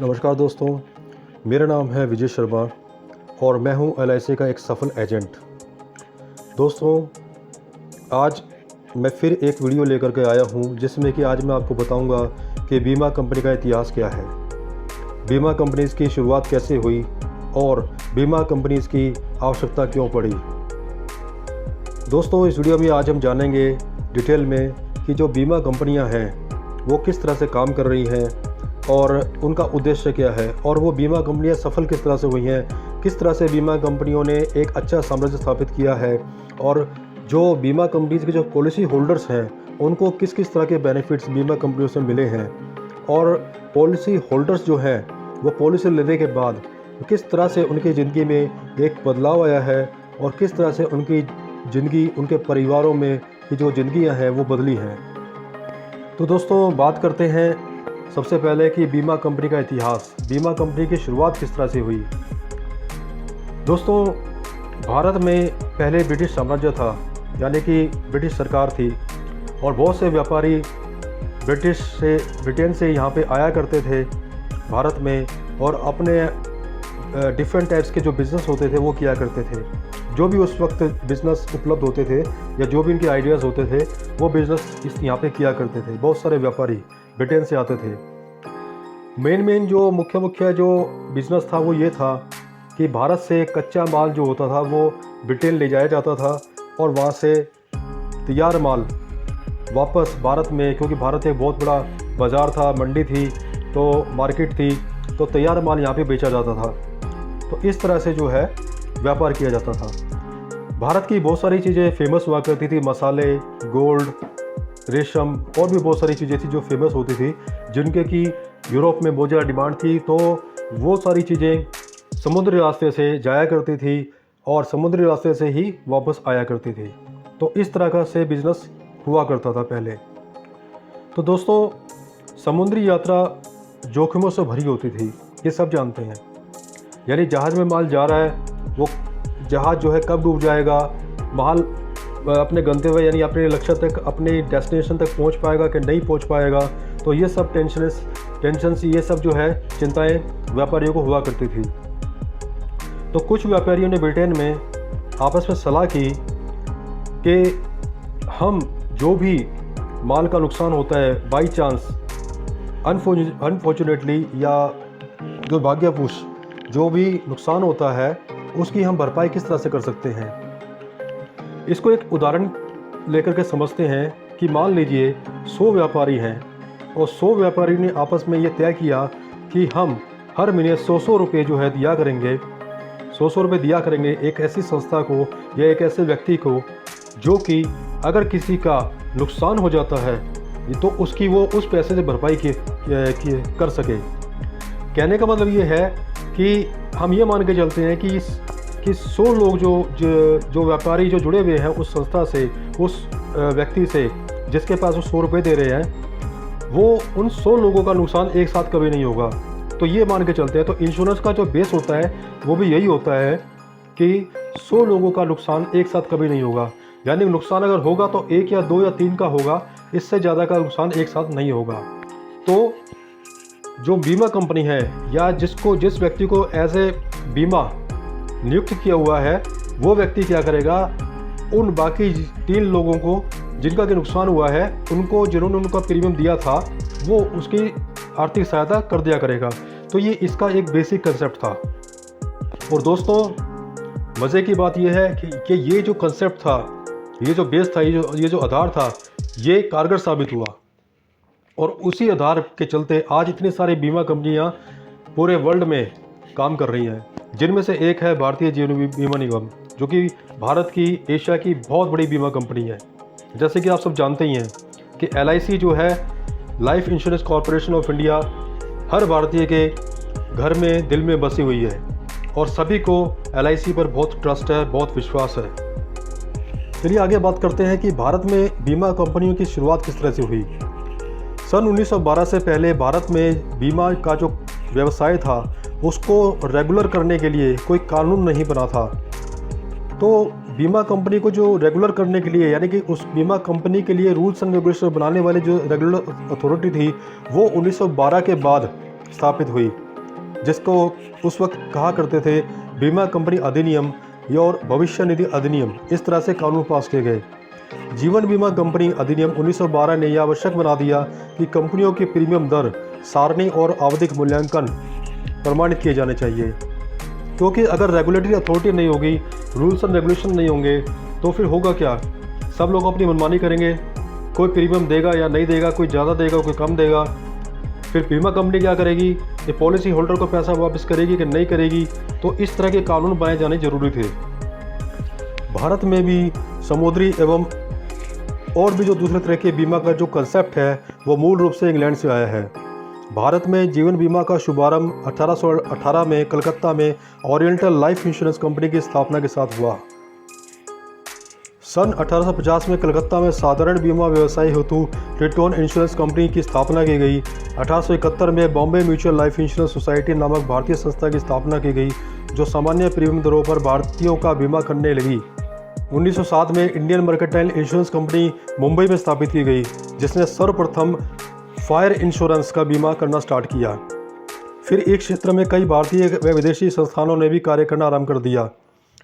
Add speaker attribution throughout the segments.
Speaker 1: नमस्कार दोस्तों, मेरा नाम है विजय शर्मा और मैं हूं LIC का एक सफल एजेंट। दोस्तों, आज मैं फिर एक वीडियो लेकर के आया हूं जिसमें कि आज मैं आपको बताऊंगा कि बीमा कंपनी का इतिहास क्या है, बीमा कंपनीज़ की शुरुआत कैसे हुई और बीमा कंपनीज़ की आवश्यकता क्यों पड़ी। दोस्तों, इस वीडियो में आज हम जानेंगे डिटेल में कि जो बीमा कंपनियां हैं वो किस तरह से काम कर रही हैं और उनका उद्देश्य क्या है और वो बीमा कंपनियां सफल किस तरह से हुई हैं, किस तरह से बीमा कंपनियों ने एक अच्छा साम्राज्य स्थापित किया है और जो बीमा कंपनीज़ के जो पॉलिसी होल्डर्स हैं उनको किस किस तरह के बेनिफिट्स बीमा कंपनियों से मिले हैं और पॉलिसी होल्डर्स जो हैं वो पॉलिसी लेने के बाद किस तरह से उनकी ज़िंदगी में एक बदलाव आया है और किस तरह से उनकी ज़िंदगी, उनके परिवारों में की जो ज़िंदगियाँ हैं वो बदली हैं। तो दोस्तों, बात करते हैं सबसे पहले कि बीमा कंपनी का इतिहास, बीमा कंपनी की शुरुआत किस तरह से हुई। दोस्तों, भारत में पहले ब्रिटिश साम्राज्य था, यानी कि ब्रिटिश सरकार थी और बहुत से व्यापारी ब्रिटेन से यहाँ पे आया करते थे भारत में और अपने डिफरेंट टाइप्स के जो बिज़नेस होते थे वो किया करते थे। जो भी उस वक्त बिज़नेस उपलब्ध होते थे या जो भी इनके आइडियाज़ होते थे वो बिज़नेस यहाँ पे किया करते थे। बहुत सारे व्यापारी ब्रिटेन से आते थे। मेन जो मुख्य जो बिज़नेस था वो ये था कि भारत से कच्चा माल जो होता था वो ब्रिटेन ले जाया जाता था और वहाँ से तैयार माल वापस भारत में, क्योंकि भारत एक बहुत बड़ा बाज़ार था, मंडी थी, तो मार्केट थी, तो तैयार माल यहाँ पे बेचा जाता था। तो इस तरह से जो है व्यापार किया जाता था। भारत की बहुत सारी चीज़ें फेमस हुआ करती थी, मसाले, गोल्ड, रेशम और भी बहुत सारी चीज़ें थी जो फेमस होती थी, जिनके की यूरोप में बहुत ज़्यादा डिमांड थी। तो वो सारी चीज़ें समुद्री रास्ते से जाया करती थी और समुद्री रास्ते से ही वापस आया करती थी। तो इस तरह का से बिज़नेस हुआ करता था पहले। तो दोस्तों, समुद्री यात्रा जोखिमों से भरी होती थी, ये सब जानते हैं। यानी जहाज़ में माल जा रहा है, वो जहाज़ जो है कब डूब जाएगा, माल अपने गंतव्य यानी अपने लक्ष्य तक, अपने डेस्टिनेशन तक पहुंच पाएगा कि नहीं पहुंच पाएगा। तो ये सब टेंशन ये सब जो है चिंताएं व्यापारियों को हुआ करती थी। तो कुछ व्यापारियों ने ब्रिटेन में आपस में सलाह की कि हम जो भी माल का नुकसान होता है बाई चांस, अनफॉर्चुनेटली या दुर्भाग्यवश जो भी नुकसान होता है उसकी हम भरपाई किस तरह से कर सकते हैं। इसको एक उदाहरण लेकर के समझते हैं कि मान लीजिए 100 व्यापारी हैं और 100 व्यापारी ने आपस में ये तय किया कि हम हर महीने 100 रुपये जो है दिया करेंगे, 100 रुपये दिया करेंगे एक ऐसी संस्था को या एक ऐसे व्यक्ति को जो कि अगर किसी का नुकसान हो जाता है तो उसकी वो उस पैसे से भरपाई कर सके। कहने का मतलब ये है कि हम ये मान के चलते हैं कि 100 लोग जो व्यापारी जो जुड़े हुए हैं उस संस्था से, उस व्यक्ति से जिसके पास वो 100 रुपये दे रहे हैं, वो उन 100 लोगों का नुकसान एक साथ कभी नहीं होगा। तो ये मान के चलते हैं। तो इंश्योरेंस का जो बेस होता है वो भी यही होता है कि 100 लोगों का नुकसान एक साथ कभी नहीं होगा। यानी नुकसान अगर होगा तो 1 या 2 या 3 का होगा, इससे ज़्यादा का नुकसान एक साथ नहीं होगा। तो जो बीमा कंपनी है या जिस व्यक्ति को एज ए बीमा नियुक्त किया हुआ है, वो व्यक्ति क्या करेगा, उन बाकी 3 लोगों को जिनका कि नुकसान हुआ है, उनको जिन्होंने उनका प्रीमियम दिया था, वो उसकी आर्थिक सहायता कर दिया करेगा। तो ये इसका एक बेसिक कंसेप्ट था। और दोस्तों, मज़े की बात यह है कि ये जो कंसेप्ट था, ये जो बेस था, ये जो आधार था, ये कारगर साबित हुआ और उसी आधार के चलते आज इतनी सारी बीमा कंपनियां पूरे वर्ल्ड में काम कर रही हैं, जिनमें से एक है भारतीय जीवन बीमा निगम, जो कि भारत की, एशिया की बहुत बड़ी बीमा कंपनी है। जैसे कि आप सब जानते ही हैं कि LIC जो है, life insurance corporation of India, हर भारतीय के घर में, दिल में बसी हुई है और सभी को LIC पर बहुत ट्रस्ट है, बहुत विश्वास है। चलिए आगे बात करते हैं कि भारत में बीमा कंपनियों की शुरुआत किस तरह से हुई। सन 1912 से पहले भारत में बीमा का जो व्यवसाय था उसको रेगुलर करने के लिए कोई कानून नहीं बना था। तो बीमा कंपनी को जो रेगुलर करने के लिए, यानी कि उस बीमा कंपनी के लिए रूल्स एंड रेगुलेशन बनाने वाली जो रेगुलर अथॉरिटी थी, वो 1912 के बाद स्थापित हुई। जिसको उस वक्त कहा करते थे बीमा कंपनी अधिनियम या और भविष्य निधि अधिनियम, इस तरह से कानून पास किए गए। जीवन बीमा कंपनी अधिनियम 1912 ने यह आवश्यक बना दिया कि कंपनियों की प्रीमियम दर, सारणी और आवधिक मूल्यांकन प्रमाणित किए जाने चाहिए, क्योंकि अगर रेगुलेटरी अथॉरिटी नहीं होगी, रूल्स एंड रेगुलेशन नहीं होंगे, तो फिर होगा क्या? सब लोग अपनी मनमानी करेंगे, कोई प्रीमियम देगा या नहीं देगा, कोई ज़्यादा देगा कोई कम देगा। फिर बीमा कंपनी क्या करेगी? ये पॉलिसी होल्डर को पैसा वापस करेगी कि नहीं करेगी? तो इस तरह के कानून बनाए जाने जरूरी थे। भारत में भी समुद्री एवं और भी जो दूसरे तरह के बीमा का जो कंसेप्ट है वो मूल रूप से इंग्लैंड से आया है। भारत में जीवन बीमा का शुभारंभ 1818 में कलकत्ता में ओरिएंटल लाइफ इंश्योरेंस कंपनी की स्थापना के साथ हुआ। सन 1850 में कलकत्ता में साधारण बीमा व्यवसाय हेतु रिटर्न इंश्योरेंस कंपनी की स्थापना की गई। 1871 में Bombay mutual life insurance society नामक भारतीय संस्था की स्थापना की गई, जो सामान्य प्रीमियम दरों पर भारतीयों का बीमा करने लगी। 1907 में Indian mercantile insurance company Mumbai में स्थापित की गई, जिसने सर्वप्रथम फायर इंश्योरेंस का बीमा करना स्टार्ट किया। फिर इस क्षेत्र में कई भारतीय व विदेशी संस्थानों ने भी कार्य करना आरंभ कर दिया।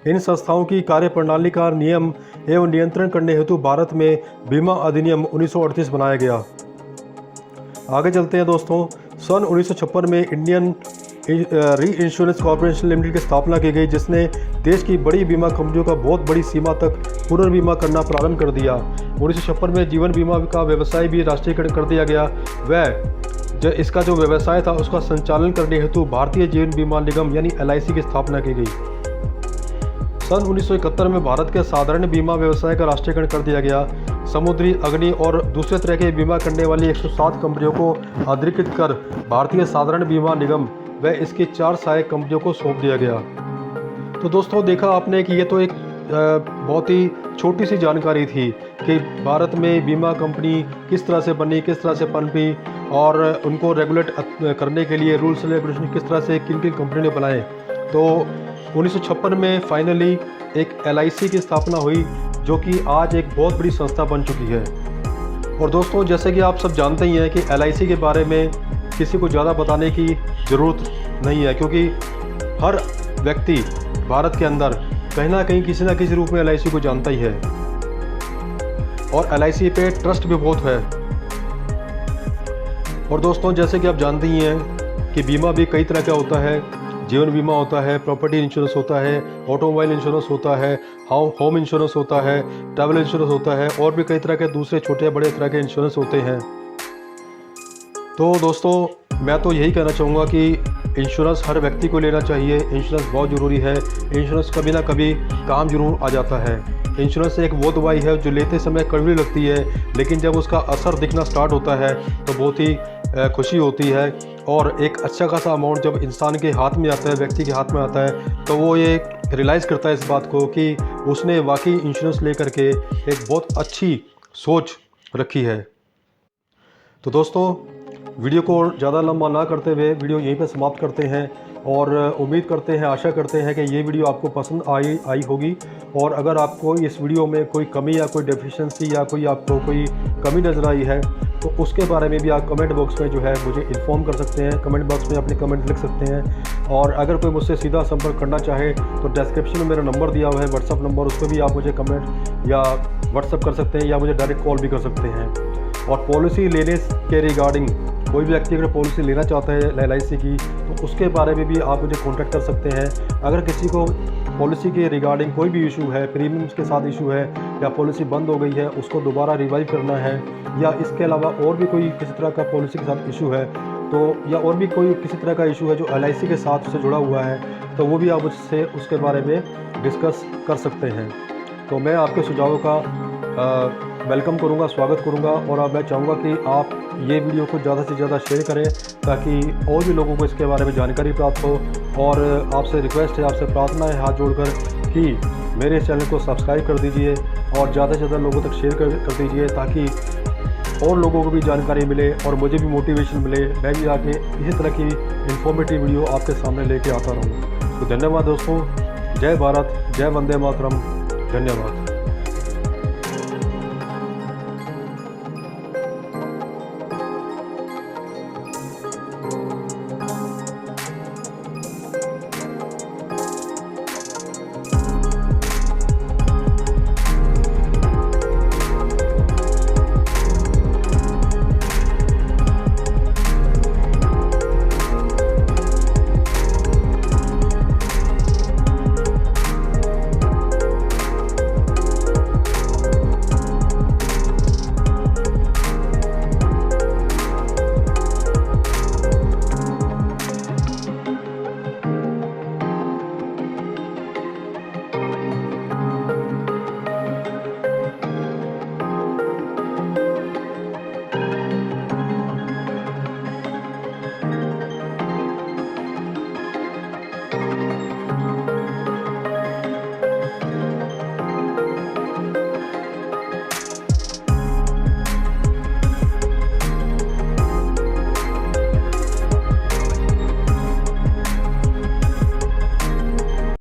Speaker 1: इन संस्थाओं की कार्यप्रणाली का नियम एवं नियंत्रण करने हेतु भारत में बीमा अधिनियम 1938 बनाया गया। आगे चलते हैं दोस्तों। सन 1956 में इंडियन री इंश्योरेंस कॉर्पोरेशन लिमिटेड की स्थापना की गई, जिसने देश की बड़ी बीमा कंपनियों का बहुत बड़ी सीमा तक पुनर्बीमा करना प्रारंभ कर दिया। 1956 में जीवन बीमा का व्यवसाय भी राष्ट्रीयकरण कर दिया गया। वह इसका जो व्यवसाय था उसका संचालन करने हेतु भारतीय जीवन बीमा निगम यानी LIC की स्थापना की गई। सन 1971 में भारत के साधारण बीमा व्यवसाय का राष्ट्रीयकरण कर दिया गया। समुद्री, अग्नि और दूसरे तरह के बीमा करने वाली 107 कंपनियों को अधिकृत कर भारतीय साधारण बीमा निगम व इसकी 4 सहायक कंपनियों को सौंप दिया गया। तो दोस्तों देखा आपने कि ये तो एक बहुत ही छोटी सी जानकारी थी कि भारत में बीमा कंपनी किस तरह से बनी, किस तरह से पनपी और उनको रेगुलेट करने के लिए रूल्स एंड रेगुलेशन किस तरह से किन किन कंपनी ने बनाए। तो 1956 में फाइनली एक LIC की स्थापना हुई, जो कि आज एक बहुत बड़ी संस्था बन चुकी है। और दोस्तों जैसे कि आप सब जानते ही हैं कि LIC के बारे में किसी को ज़्यादा बताने की ज़रूरत नहीं है, क्योंकि हर व्यक्ति भारत के अंदर कहीं ना कहीं किसी न किसी रूप में LIC को जानता ही है और LIC पे ट्रस्ट भी बहुत है। और दोस्तों जैसे कि आप जानते ही हैं कि बीमा भी कई तरह का होता है। जीवन बीमा होता है, प्रॉपर्टी इंश्योरेंस होता है, ऑटोमोबाइल इंश्योरेंस होता है, होम इंश्योरेंस होता है, ट्रैवल इंश्योरेंस होता है और भी कई तरह के दूसरे छोटे बड़े तरह के इंश्योरेंस होते हैं। तो दोस्तों मैं तो यही कहना चाहूँगा कि इंश्योरेंस हर व्यक्ति को लेना चाहिए। इंश्योरेंस बहुत ज़रूरी है। इंश्योरेंस कभी ना कभी काम जरूर आ जाता है। इंश्योरेंस एक वो दवाई है जो लेते समय कड़वी लगती है, लेकिन जब उसका असर दिखना स्टार्ट होता है तो बहुत ही खुशी होती है। और एक अच्छा खासा अमाउंट जब इंसान के हाथ में आता है, व्यक्ति के हाथ में आता है, तो वो ये रियलाइज़ करता है इस बात को कि उसने वाकई इंश्योरेंस लेकर के एक बहुत अच्छी सोच रखी है। तो दोस्तों वीडियो को ज़्यादा लंबा ना करते हुए वीडियो यहीं पर समाप्त करते हैं और उम्मीद करते हैं, आशा करते हैं कि ये वीडियो आपको पसंद आई होगी। और अगर आपको इस वीडियो में कोई कमी या कोई डेफिशिएंसी या कोई आपको कोई कमी नज़र आई है तो उसके बारे में भी आप कमेंट बॉक्स में जो है मुझे इन्फॉर्म कर सकते हैं। कमेंट बॉक्स में अपने कमेंट लिख सकते हैं। और अगर कोई मुझसे सीधा संपर्क करना चाहे तो डिस्क्रिप्शन में मेरा नंबर दिया हुआ है, व्हाट्सअप नंबर, उस पर भी आप मुझे कमेंट या व्हाट्सअप कर सकते हैं या मुझे डायरेक्ट कॉल भी कर सकते हैं। और पॉलिसी लेने के रिगार्डिंग कोई भी व्यक्ति अगर पॉलिसी लेना चाहता है LIC की तो उसके बारे में भी आप मुझे कॉन्टैक्ट कर सकते हैं। अगर किसी को पॉलिसी के रिगार्डिंग कोई भी इशू है, प्रीमियम्स के साथ इशू है या पॉलिसी बंद हो गई है उसको दोबारा रिवाइव करना है, या इसके अलावा और भी कोई किसी तरह का पॉलिसी के साथ इशू है तो, या और भी कोई किसी तरह का इशू है जो LIC के साथ से जुड़ा हुआ है, तो वो भी आप मुझसे उसके बारे में डिस्कस कर सकते हैं। तो मैं आपके सुझावों का वेलकम करूंगा, स्वागत करूंगा। और अब मैं चाहूँगा कि आप ये वीडियो को ज़्यादा से ज़्यादा शेयर करें ताकि और भी लोगों को इसके बारे में जानकारी प्राप्त हो। और आपसे रिक्वेस्ट है, आपसे प्रार्थना है हाथ जोड़कर कि मेरे चैनल को सब्सक्राइब कर दीजिए और ज़्यादा से ज़्यादा लोगों तक शेयर कर दीजिए ताकि और लोगों को भी जानकारी मिले और मुझे भी मोटिवेशन मिले। मैं भी आके इसी तरह की इन्फॉर्मेटिव वीडियो आपके सामने लेके आता रहूँ। तो धन्यवाद दोस्तों। जय भारत, जय वंदे मातरम। धन्यवाद।